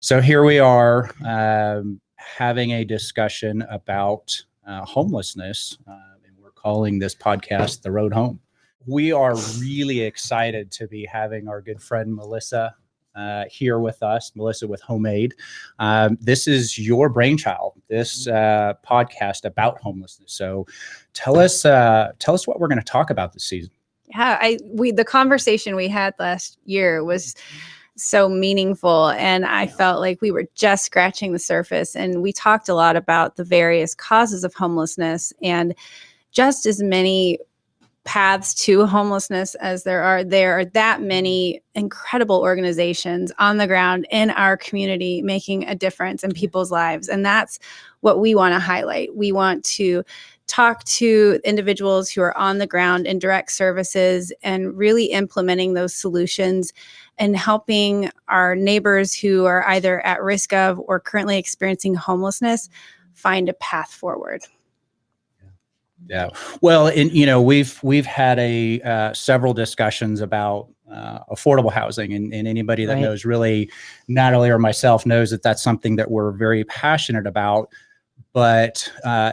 So here we are having a discussion about homelessness, and we're calling this podcast The Road Home. We are really excited to be having our good friend Melissa here with us, Melissa with Homemade. This is your brainchild, this podcast about homelessness. So tell us what we're going to talk about this season. Yeah, the conversation we had last year was so meaningful, and I felt like we were just scratching the surface. And we talked a lot about the various causes of homelessness and just as many paths to homelessness as there are that many incredible organizations on the ground in our community making a difference in people's lives. And that's what we want to highlight. We want to talk to individuals who are on the ground in direct services and really implementing those solutions and helping our neighbors who are either at risk of or currently experiencing homelessness find a path forward. Yeah. Well, we've had several discussions about affordable housing, and anybody that knows really, Natalie or myself, knows that that's something that we're very passionate about. But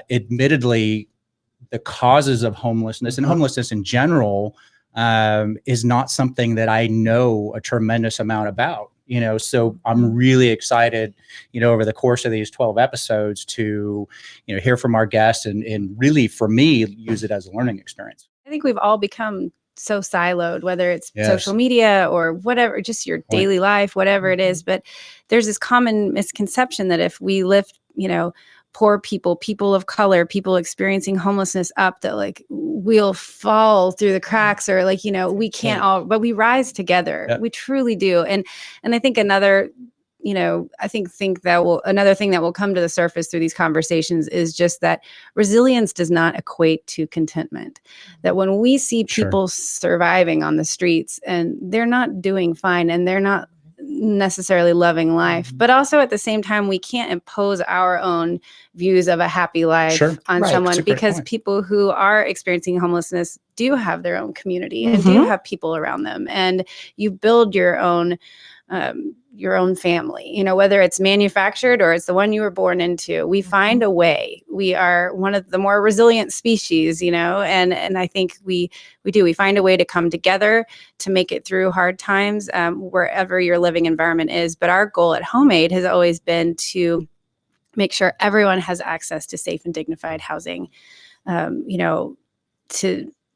admittedly, the causes of homelessness and homelessness in general is not something that I know a tremendous amount about. So I'm really excited, over the course of these 12 episodes to, hear from our guests and really, for me, use it as a learning experience. I think we've all become so siloed, whether it's social media or whatever, just your daily life, whatever it is. But there's this common misconception that if we lift, poor people, people of color, people experiencing homelessness up, that like we'll fall through the cracks, or like, we can't all, but we rise together. Yep. We truly do. And I think another thing that will come to the surface through these conversations is just that resilience does not equate to contentment. That when we see people surviving on the streets and they're not doing fine and they're not necessarily loving life, but also at the same time, we can't impose our own views of a happy life on someone, because people who are experiencing homelessness do have their own community and do have people around them, and you build your own family, whether it's manufactured or it's the one you were born into. We find a way. We are one of the more resilient species, and I think we find a way to come together to make it through hard times, wherever your living environment is. But our goal at Homemade has always been to make sure everyone has access to safe and dignified housing,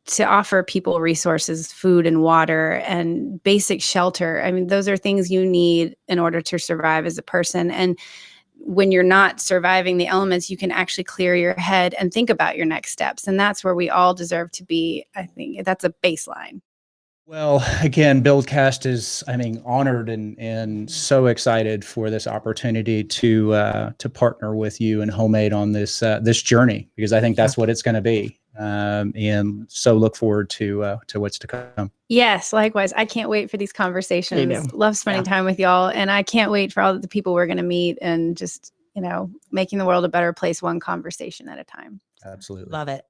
to offer people resources, food and water and basic shelter. I mean, those are things you need in order to survive as a person. And when you're not surviving the elements, you can actually clear your head and think about your next steps. And that's where we all deserve to be. I think that's a baseline. Well, again, Buildcast is, honored and so excited for this opportunity to partner with you and Homemade on this journey, because I think that's what it's going to be. And so look forward to what's to come. Yes, likewise. I can't wait for these conversations. Love spending time with y'all. And I can't wait for all the people we're going to meet and just, making the world a better place, one conversation at a time. Absolutely. Love it.